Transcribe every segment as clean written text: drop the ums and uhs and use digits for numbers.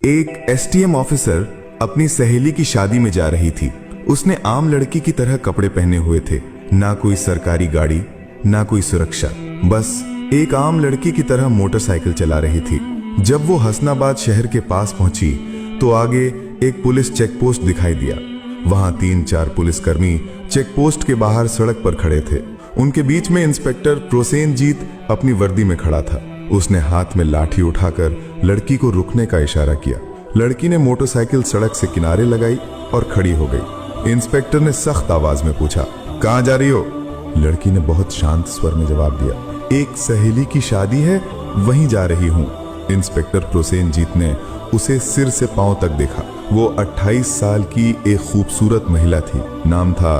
एक STM officer अपनी सहेली की शादी में जा रही थी। उसने आम लड़की की तरह कपड़े पहने हुए थे, ना कोई सरकारी गाड़ी, ना कोई सुरक्षा, बस एक आम लड़की की तरह मोटरसाइकिल चला रही थी। जब वो हसनाबाद शहर के पास पहुंची तो आगे एक पुलिस चेक पोस्ट दिखाई दिया। वहां 3-4 पुलिसकर्मी चेक पोस्ट के बाहर सड़क पर खड़े थे। उनके बीच में इंस्पेक्टर प्रोसेनजीत अपनी वर्दी में खड़ा था। उसने हाथ में लाठी उठाकर लड़की को रुकने का इशारा किया। लड़की ने मोटरसाइकिल सड़क से किनारे लगाई और खड़ी हो गई। इंस्पेक्टर ने सख्त आवाज में पूछा, कहां जा रही हो? लड़की ने बहुत शांत स्वर में जवाब दिया, एक सहेली की शादी है, वहीं जा रही हूं। इंस्पेक्टर प्रोसेनजीत ने उसे सिर से पांव तक देखा। वो 28 साल की एक खूबसूरत महिला थी। नाम था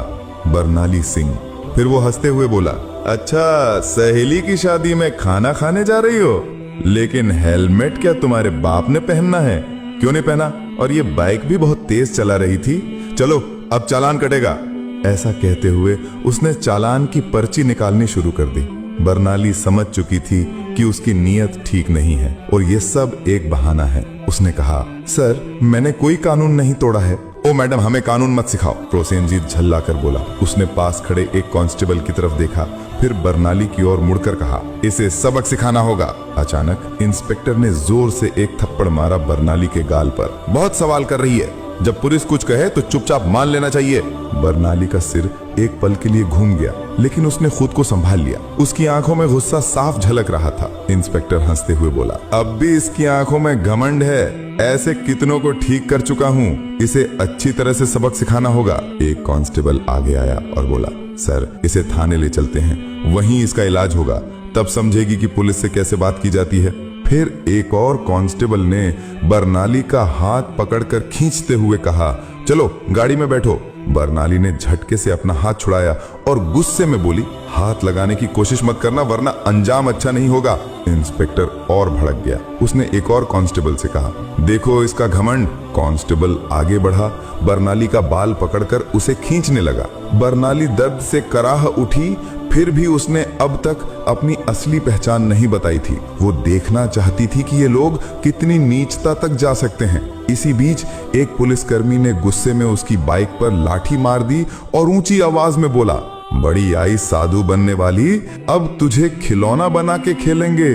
बरनाली सिंह। फिर वो हंसते हुए बोला, अच्छा, सहेली की शादी में खाना खाने जा रही हो? लेकिन हेलमेट क्या तुम्हारे बाप ने पहनना है? क्यों नहीं पहना? और ये बाइक भी बहुत तेज चला रही थी। चलो अब चालान कटेगा। ऐसा कहते हुए उसने चालान की पर्ची निकालनी शुरू कर दी। बरनाली समझ चुकी थी कि उसकी नीयत ठीक नहीं है और ये सब एक बहाना है। उसने कहा, सर, मैंने कोई कानून नहीं तोड़ा है। ओ मैडम, हमें कानून मत सिखाओ, प्रोसेनजीत झल्ला कर बोला। उसने पास खड़े एक कांस्टेबल की तरफ देखा, फिर बरनाली की ओर मुड़कर कहा, इसे सबक सिखाना होगा। अचानक इंस्पेक्टर ने जोर से एक थप्पड़ मारा बरनाली के गाल पर। बहुत सवाल कर रही है, जब पुलिस कुछ कहे तो चुपचाप मान लेना चाहिए। बरनाली का सिर एक पल के लिए घूम गया, लेकिन उसने खुद को संभाल लिया। उसकी आंखों में गुस्सा साफ झलक रहा था। इंस्पेक्टर हंसते हुए बोला, अब भी इसकी आंखों में घमंड है। ऐसे कितनों को ठीक कर चुका हूँ, इसे अच्छी तरह से सबक सिखाना होगा। एक कांस्टेबल आगे आया और बोला, सर, इसे थाने ले चलते हैं, वहीं इसका इलाज होगा, तब समझेगी कि पुलिस से कैसे बात की जाती है। फिर एक और कांस्टेबल ने बरनाली का हाथ पकड़कर खींचते हुए कहा, चलो गाड़ी में बैठो। बरनाली ने झटके से अपना हाथ छुड़ाया और गुस्से में बोली, हाथ लगाने की कोशिश मत करना, वरना अंजाम अच्छा नहीं होगा। इंस्पेक्टर और भड़क गया। उसने एक और कांस्टेबल से कहा, देखो इसका घमंड। कांस्टेबल आगे बढ़ा, बरनाली का बाल पकड़कर उसे खींचने लगा। बरनाली दर्द से कराह उठी, फिर भी उसने अब तक अपनी असली पहचान नहीं बताई थी। वो देखना चाहती थी कि ये लोग कितनी नीचता तक जा सकते हैं। इसी बीच एक पुलिसकर्मी ने गुस्से में उसकी बाइक पर लाठी मार दी और ऊंची आवाज में बोला, बड़ी आई साधु बनने वाली, अब तुझे खिलौना बना के खेलेंगे।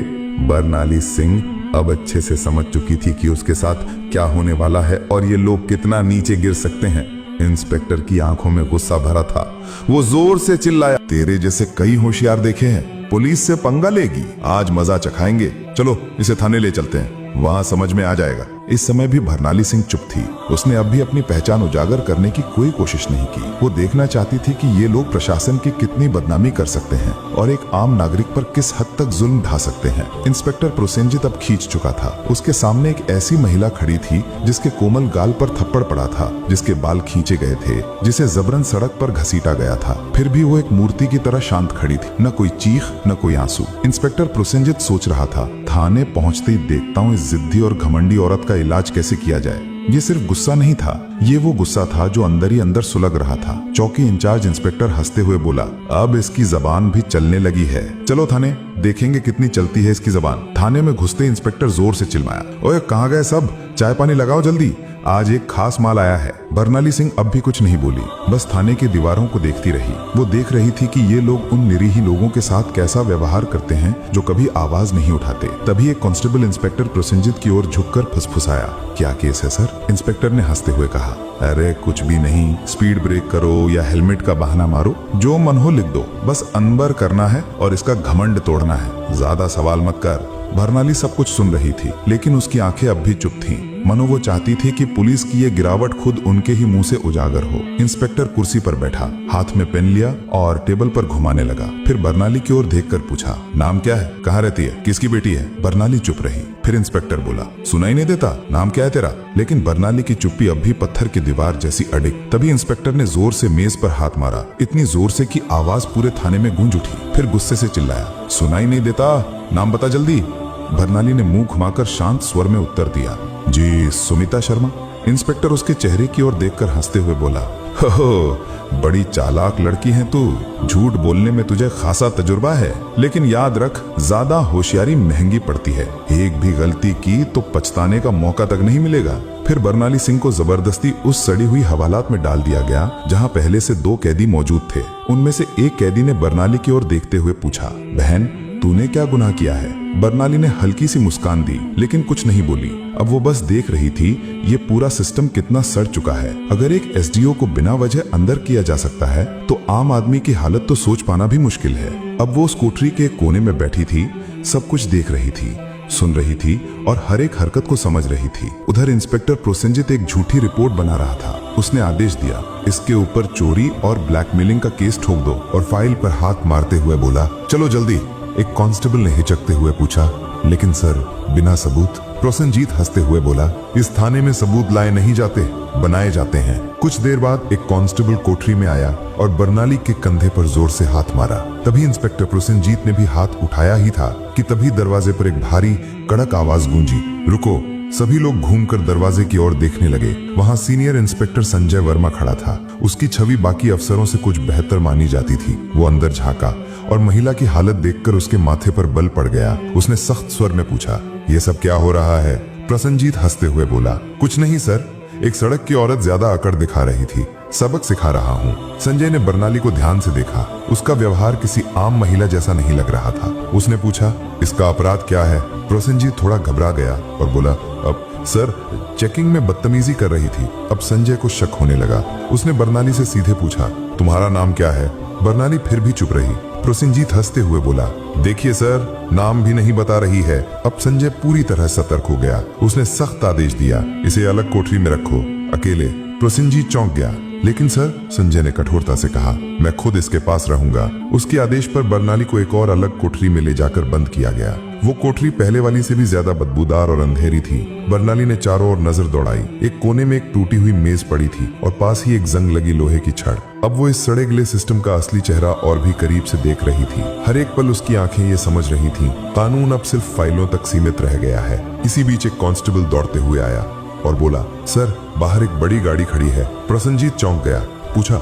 बरनाली सिंह अब अच्छे से समझ चुकी थी कि उसके साथ क्या होने वाला है और ये लोग कितना नीचे गिर सकते हैं। इंस्पेक्टर की आंखों में गुस्सा भरा था। वो जोर से चिल्लाया, तेरे जैसे कई होशियार देखे हैं, पुलिस से पंगा लेगी, आज मजा चखाएंगे। चलो इसे थाने ले चलते हैं, वहां समझ में आ जाएगा। इस समय भी बरनाली सिंह चुप थी। उसने अब भी अपनी पहचान उजागर करने की कोई कोशिश नहीं की। वो देखना चाहती थी कि ये लोग प्रशासन की कितनी बदनामी कर सकते हैं और एक आम नागरिक पर किस हद तक जुल्म ढा सकते हैं। इंस्पेक्टर प्रोसेनजीत अब खींच चुका था। उसके सामने एक ऐसी महिला खड़ी थी जिसके कोमल गाल पर थप्पड़ पड़ा था, जिसके बाल खींचे गए थे, जिसे जबरन सड़क पर घसीटा गया था। फिर भी वो एक मूर्ति की तरह शांत खड़ी थी, न कोई चीख न कोई आंसू। इंस्पेक्टर प्रोसेनजीत सोच रहा था, थाने पहुंचते ही देखता हूँ इस जिद्दी और घमंडी औरत का इलाज कैसे किया जाए। ये सिर्फ गुस्सा नहीं था, ये वो गुस्सा था जो अंदर ही अंदर सुलग रहा था। चौकी इंचार्ज इंस्पेक्टर हंसते हुए बोला, अब इसकी जबान भी चलने लगी है, चलो थाने, देखेंगे कितनी चलती है इसकी जबान। थाने में घुसते इंस्पेक्टर जोर से चिल्लाया, ओए कहाँ गए सब, चाय पानी लगाओ जल्दी, आज एक खास माल आया है। बरनाली सिंह अब भी कुछ नहीं बोली, बस थाने की दीवारों को देखती रही। वो देख रही थी कि ये लोग उन निरीह लोगों के साथ कैसा व्यवहार करते हैं जो कभी आवाज नहीं उठाते। तभी एक कांस्टेबल इंस्पेक्टर प्रोसेनजीत की ओर झुककर फुसफुसाया, क्या केस है सर? इंस्पेक्टर ने हंसते हुए कहा, अरे कुछ भी नहीं, स्पीड ब्रेक करो या हेलमेट का बहाना मारो, जो मन हो लिख दो, बस अनबर करना है और इसका घमंड तोड़ना है, ज्यादा सवाल मत कर। बरनाली सब कुछ सुन रही थी, लेकिन उसकी आंखें अब भी चुप थीं। मनो वो चाहती थी कि पुलिस की ये गिरावट खुद उनके ही मुंह से उजागर हो। इंस्पेक्टर कुर्सी पर बैठा, हाथ में पेन लिया और टेबल पर घुमाने लगा। फिर बरनाली की ओर देखकर पूछा, नाम क्या है, कहाँ रहती है, किसकी बेटी है? बरनाली चुप रही। फिर इंस्पेक्टर बोला, सुनाई नहीं देता, नाम क्या है तेरा? लेकिन बरनाली की चुप्पी अब भी पत्थर की दीवार जैसी अडिग। तभी इंस्पेक्टर ने जोर से मेज पर हाथ मारा, इतनी जोर से कि आवाज पूरे थाने में गूंज उठी। फिर गुस्से से चिल्लाया, सुनाई नहीं देता, नाम बता जल्दी। बरनाली ने मुंह घुमाकर शांत स्वर में उत्तर दिया, जी सुमिता शर्मा। इंस्पेक्टर उसके चेहरे की ओर देखकर हंसते हुए बोला, हो बड़ी चालाक लड़की है तू, झूठ बोलने में तुझे खासा तजुर्बा है, लेकिन याद रख ज्यादा होशियारी महंगी पड़ती है। एक भी गलती की तो पछताने का मौका तक नहीं मिलेगा। फिर बरनाली सिंह को जबरदस्ती उस सड़ी हुई हवालात में डाल दिया गया जहां पहले से 2 कैदी मौजूद थे। उनमें से एक कैदी ने बरनाली की ओर देखते हुए पूछा, बहन तूने क्या गुनाह किया है? बरनाली ने हल्की सी मुस्कान दी लेकिन कुछ नहीं बोली। अब वो बस देख रही थी ये पूरा सिस्टम कितना सड़ चुका है। अगर एक एसडीओ को बिना वजह अंदर किया जा सकता है तो आम आदमी की हालत तो सोच पाना भी मुश्किल है। अब वो उस कोठरी के कोने में बैठी थी, सब कुछ देख रही थी, सुन रही थी और हर एक हरकत को समझ रही थी। उधर इंस्पेक्टर प्रोसेनजीत एक झूठी रिपोर्ट बना रहा था। उसने आदेश दिया, इसके ऊपर चोरी और ब्लैकमेलिंग का केस ठोक दो, और फाइल पर हाथ मारते हुए बोला, चलो जल्दी। एक कांस्टेबल ने हिचकते हुए पूछा, लेकिन सर बिना सबूत? प्रोसेनजीत हंसते हुए बोला, इस थाने में सबूत लाए नहीं जाते, बनाए जाते हैं। कुछ देर बाद एक कांस्टेबल कोठरी में आया और बरनाली के कंधे पर जोर से हाथ मारा। तभी इंस्पेक्टर प्रोसेनजीत ने भी हाथ उठाया ही था कि तभी दरवाजे पर एक भारी कड़क आवाज गूंजी, रुको। सभी लोग घूमकर दरवाजे की ओर देखने लगे। वहां सीनियर इंस्पेक्टर संजय वर्मा खड़ा था। उसकी छवि बाकी अफसरों से कुछ बेहतर मानी जाती थी। वो अंदर झांका और महिला की हालत देखकर उसके माथे पर बल पड़ गया। उसने सख्त स्वर में पूछा, ये सब क्या हो रहा है? प्रोसेनजीत हंसते हुए बोला, कुछ नहीं सर, एक सड़क की औरत ज्यादा अकड़ दिखा रही थी, सबक सिखा रहा हूँ। संजय ने बरनाली को ध्यान से देखा। उसका व्यवहार किसी आम महिला जैसा नहीं लग रहा था। उसने पूछा, इसका अपराध क्या है? प्रोसेनजीत थोड़ा घबरा गया और बोला, अब सर चेकिंग में बदतमीजी कर रही थी। अब संजय को शक होने लगा। उसने बरनाली से सीधे पूछा, तुम्हारा नाम क्या है? बरनाली फिर भी चुप रही। प्रोसेनजीत हंसते हुए बोला, देखिए सर, नाम भी नहीं बता रही है। अब संजय पूरी तरह सतर्क हो गया। उसने सख्त आदेश दिया, इसे अलग कोठरी में रखो, अकेले। प्रोसेनजीत चौंक गया। लेकिन सर, संजय ने कठोरता से कहा, मैं खुद इसके पास रहूंगा। उसके आदेश पर बरनाली को एक और अलग कोठरी में ले जाकर बंद किया गया। वो कोठरी पहले वाली से भी ज्यादा बदबूदार और अंधेरी थी। बरनाली ने चारों ओर नजर दौड़ाई। एक कोने में एक टूटी हुई मेज पड़ी थी और पास ही एक जंग लगी लोहे की छड़। अब वो इस सड़े गले सिस्टम का असली चेहरा और भी करीब से देख रही थी। हर एक पल उसकी आंखें ये समझ रही थीं, कानून अब सिर्फ फाइलों तक सीमित रह गया है। इसी बीच एक कांस्टेबल दौड़ते हुए आया और बोला, सर बाहर एक बड़ी गाड़ी खड़ी है। प्रोसेनजीत चौंक गया। पूछा,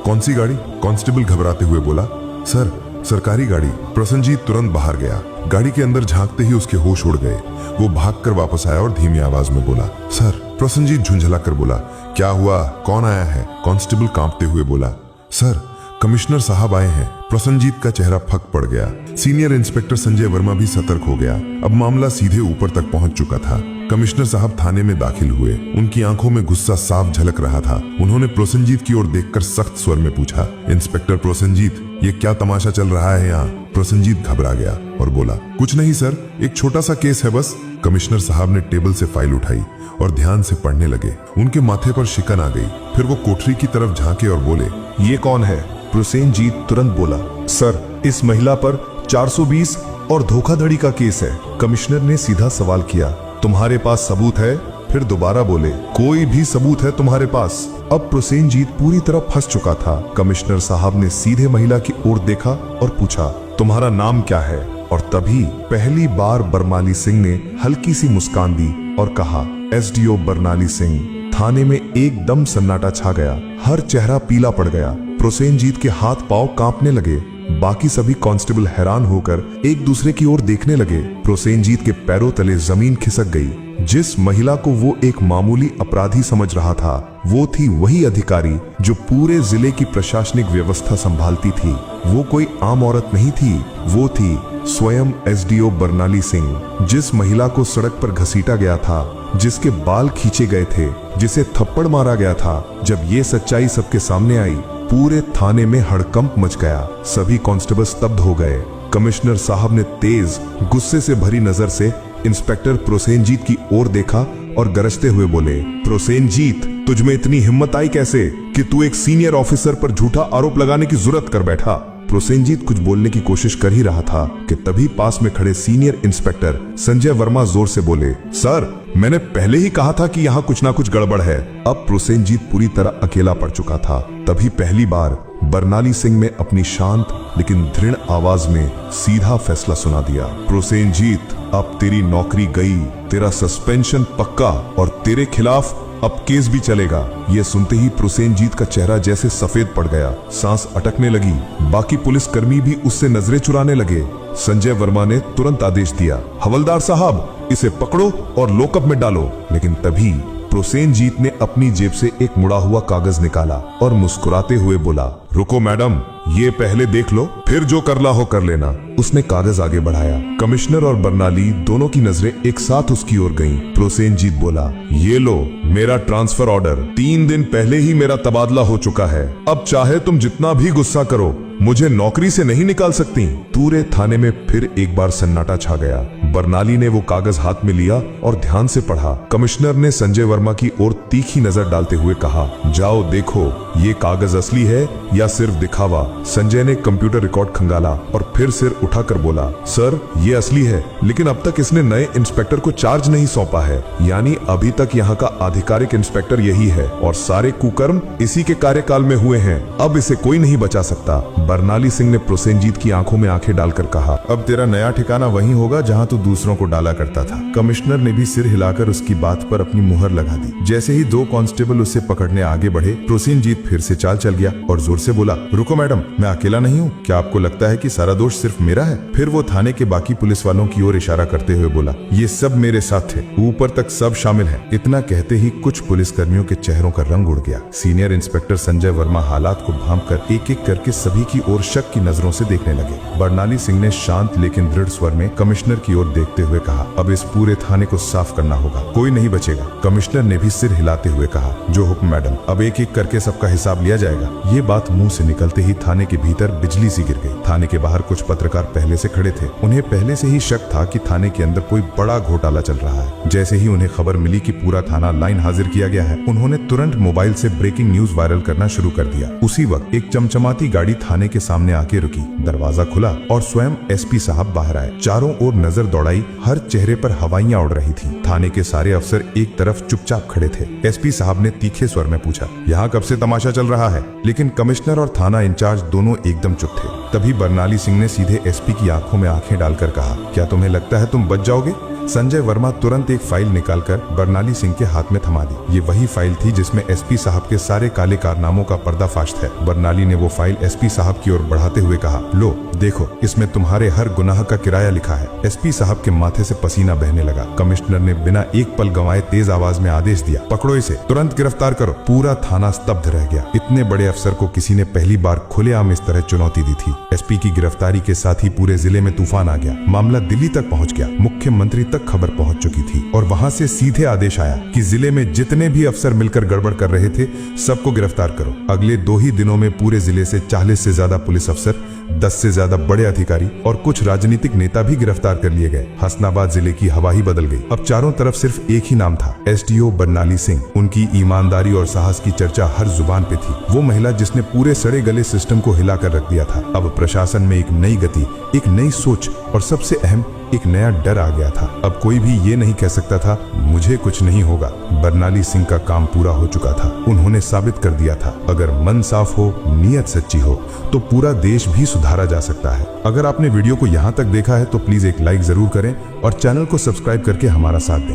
कौन सी गाड़ी? कांस्टेबल घबराते हुए बोला, सर सरकारी गाड़ी। प्रोसेनजीत तुरंत बाहर गया। गाड़ी के अंदर झांकते ही उसके होश उड़ गए। वो भागकर वापस आया और धीमी आवाज में बोला, सर। प्रोसेनजीत झुंझला कर बोला, क्या हुआ? कौन आया है? कांस्टेबल कांपते हुए बोला, सर कमिश्नर साहब आए हैं। प्रोसेनजीत का चेहरा फक पड़ गया। सीनियर इंस्पेक्टर संजय वर्मा भी सतर्क हो गया। अब मामला सीधे ऊपर तक पहुंच चुका था। कमिश्नर साहब थाने में दाखिल हुए। उनकी आंखों में गुस्सा साफ झलक रहा था। उन्होंने प्रोसेनजीत की ओर देखकर सख्त स्वर में पूछा, इंस्पेक्टर प्रोसेनजीत, ये क्या तमाशा चल रहा है यहाँ? प्रोसेनजीत घबरा गया और बोला, कुछ नहीं सर, एक छोटा सा केस है बस। कमिश्नर साहब ने टेबल से फाइल उठाई और ध्यान से पढ़ने लगे। उनके माथे पर शिकन आ गई। फिर वो कोठरी की तरफ झांके और बोले, ये कौन है? प्रोसेनजीत तुरंत बोला, सर इस महिला पर 420 और धोखाधड़ी का केस है। कमिश्नर ने सीधा सवाल किया, तुम्हारे पास सबूत है? फिर दोबारा बोले, कोई भी सबूत है तुम्हारे पास? अब प्रोसेनजीत पूरी तरह फंस चुका था। कमिश्नर साहब ने सीधे महिला की ओर देखा और पूछा, तुम्हारा नाम क्या है? और तभी पहली बार बरनाली सिंह ने हल्की सी मुस्कान दी और कहा, एसडीओ बरनाली सिंह। थाने में एकदम सन्नाटा छा गया। हर चेहरा पीला पड़ गया। प्रोसेनजीत के हाथ पांव कांपने लगे। बाकी सभी कांस्टेबल हैरान होकर एक दूसरे की ओर देखने लगे। प्रोसेनजीत के पैरों तले जमीन खिसक गई। जिस महिला को वो एक मामूली अपराधी समझ रहा था, वो थी वही अधिकारी जो पूरे जिले की प्रशासनिक व्यवस्था संभालती थी। वो कोई आम औरत नहीं थी, वो थी स्वयं एसडीओ बरनाली सिंह। जिस महिला को सड़क पर घसीटा गया था, जिसके बाल खींचे गए थे, जिसे थप्पड़ मारा गया था, जब ये सच्चाई सबके सामने आई, पूरे थाने में हड़कंप मच गया। सभी कांस्टेबल स्तब्ध हो गए। कमिश्नर साहब ने तेज गुस्से से भरी नजर से इंस्पेक्टर प्रोसेनजीत की ओर देखा और गरजते हुए बोले, प्रोसेनजीत, तुझमें इतनी हिम्मत आई कैसे कि तू एक सीनियर ऑफिसर पर झूठा आरोप लगाने की जुर्रत कर बैठा? प्रोसेनजीत कुछ बोलने की कोशिश कर ही रहा था कि तभी पास में खड़े सीनियर इंस्पेक्टर संजय वर्मा जोर से बोले, सर मैंने पहले ही कहा था कि यहाँ कुछ ना कुछ गड़बड़ है। अब प्रोसेनजीत पूरी तरह अकेला पड़ चुका था। तभी पहली बार बरनाली सिंह ने अपनी शांत लेकिन दृढ़ आवाज में सीधा फैसला सुना दिया, प्रोसेनजीत, अब तेरी नौकरी गई, तेरा सस्पेंशन पक्का और तेरे खिलाफ अब केस भी चलेगा। ये सुनते ही प्रोसेनजीत का चेहरा जैसे सफेद पड़ गया, सांस अटकने लगी। बाकी पुलिसकर्मी भी उससे नजरें चुराने लगे। संजय वर्मा ने तुरंत आदेश दिया, हवलदार साहब इसे पकड़ो और लॉकअप में डालो। लेकिन तभी प्रोसेनजीत ने अपनी जेब से एक मुड़ा हुआ कागज निकाला और मुस्कुराते हुए बोला, रुको मैडम, ये पहले देख लो, फिर जो करना हो कर लेना। उसने कागज आगे बढ़ाया। कमिश्नर और बर्नाली दोनों की नजरें एक साथ उसकी ओर गईं। प्रोसेनजीत बोला, ये लो मेरा ट्रांसफर ऑर्डर। 3 दिन पहले ही मेरा तबादला हो चुका है। अब चाहे तुम जितना भी गुस्सा करो, मुझे नौकरी से नहीं निकाल सकती। पूरे थाने में फिर एक बार सन्नाटा छा गया। बर्नाली ने वो कागज हाथ में लिया और ध्यान से पढ़ा। कमिश्नर ने संजय वर्मा की ओर तीखी नजर डालते हुए कहा, जाओ देखो ये कागज असली है या सिर्फ दिखावा। संजय ने कंप्यूटर रिकॉर्ड खंगाला और फिर सिर उठाकर बोला, सर ये असली है, लेकिन अब तक इसने नए इंस्पेक्टर को चार्ज नहीं सौंपा है। यानी अभी तक यहाँ का आधिकारिक इंस्पेक्टर यही है और सारे कुकर्म इसी के कार्यकाल में हुए हैं। अब इसे कोई नहीं बचा सकता। बर्नाली सिंह ने प्रोसेनजीत की आंखों में आंखें डालकर कहा, अब तेरा नया ठिकाना वहीं होगा जहां तू दूसरों को डाला करता था। कमिश्नर ने भी सिर हिलाकर उसकी बात पर अपनी मुहर लगा दी। जैसे ही 2 कांस्टेबल उसे पकड़ने आगे बढ़े, प्रोसेनजीत फिर से चाल चल गया और जोर से बोला, रुको मैडम, मैं अकेला नहीं हूँ। क्या आपको लगता है कि सारा दोष सिर्फ मेरा है? फिर वो थाने के बाकी पुलिस वालों की ओर इशारा करते हुए बोला, ये सब मेरे साथ थे, ऊपर तक सब शामिल है। इतना कहते ही कुछ पुलिसकर्मियों के चेहरों का रंग उड़ गया। सीनियर इंस्पेक्टर संजय वर्मा हालात को भांपकर एक एक करके सभी की ओर शक की नजरों से देखने लगे। बर्नाली सिंह ने शांत लेकिन दृढ़ स्वर में कमिश्नर की ओर देखते हुए कहा, अब इस पूरे थाने को साफ करना होगा, कोई नहीं बचेगा। कमिश्नर ने भी सिर हिलाते हुए कहा, जो हुक्म मैडम, अब एक एक करके सबका हिसाब लिया जाएगा। ये बात मुंह से निकलते ही थाने के भीतर बिजली सी गिर गई। थाने के बाहर कुछ पत्रकार पहले से खड़े थे। उन्हें पहले से ही शक था कि थाने के अंदर कोई बड़ा घोटाला चल रहा है। जैसे ही उन्हें खबर मिली कि पूरा थाना लाइन हाजिर किया गया है, उन्होंने तुरंत मोबाइल से ब्रेकिंग न्यूज वायरल करना शुरू कर दिया। उसी वक्त एक चमचमाती गाड़ी थाने के सामने आके रुकी। दरवाजा खुला और स्वयं एसपी साहब बाहर आए। चारों ओर नजर दौड़ाई, हर चेहरे पर हवाइयां उड़ रही थी। थाने के सारे अफसर एक तरफ चुपचाप खड़े थे। एसपी साहब ने तीखे स्वर में पूछा, यहाँ कब से तमाशा चल रहा है? लेकिन कमिश्नर और थाना इंचार्ज दोनों एकदम चुप थे। तभी बर्नाली सिंह ने सीधे एसपी की आंखों में आंखें डालकर कहा, क्या तुम्हें लगता है तुम बच जाओगे? संजय वर्मा तुरंत एक फाइल निकालकर बर्नाली सिंह के हाथ में थमा दी। ये वही फाइल थी जिसमें एसपी साहब के सारे काले कारनामों का पर्दाफाश था। बर्नाली ने वो फाइल एसपी साहब की ओर बढ़ाते हुए कहा, लो देखो, इसमें तुम्हारे हर गुनाह का किराया लिखा है। एसपी साहब के माथे से पसीना बहने लगा। कमिश्नर ने बिना एक पल गंवाए तेज आवाज में आदेश दिया, पकड़ो इसे, तुरंत गिरफ्तार करो। पूरा थाना स्तब्ध रह गया। इतने बड़े अफसर को किसी ने पहली बार खुलेआम इस तरह चुनौती दी थी। एसपी की गिरफ्तारी के साथ ही पूरे जिले में तूफान आ गया। मामला दिल्ली तक पहुंच गया। मुख्यमंत्री तक खबर पहुंच चुकी थी और वहां से सीधे आदेश आया कि जिले में जितने भी अफसर मिलकर गड़बड़ कर रहे थे, सबको गिरफ्तार करो। अगले 2 ही दिनों में पूरे जिले से 40 से ज्यादा पुलिस अफसर, 10 से ज्यादा बड़े अधिकारी और कुछ राजनीतिक नेता भी गिरफ्तार कर लिए गए। हसनाबाद जिले की हवा ही बदल गई। अब चारों तरफ सिर्फ एक ही नाम था, एसडीओ बर्नाली सिंह। उनकी ईमानदारी और साहस की चर्चा हर जुबान पे थी। वो महिला जिसने पूरे सड़े गले सिस्टम को हिलाकर रख दिया था। अब प्रशासन में एक नई गति, एक नई सोच और सबसे अहम एक नया डर आ गया था। अब कोई भी ये नहीं कह सकता था मुझे कुछ नहीं होगा। बर्नाली सिंह का काम पूरा हो चुका था। उन्होंने साबित कर दिया था, अगर मन साफ हो, नीयत सच्ची हो, तो पूरा देश भी सुधारा जा सकता है। अगर आपने वीडियो को यहाँ तक देखा है तो प्लीज एक लाइक जरूर करें और चैनल को सब्सक्राइब करके हमारा साथ दें।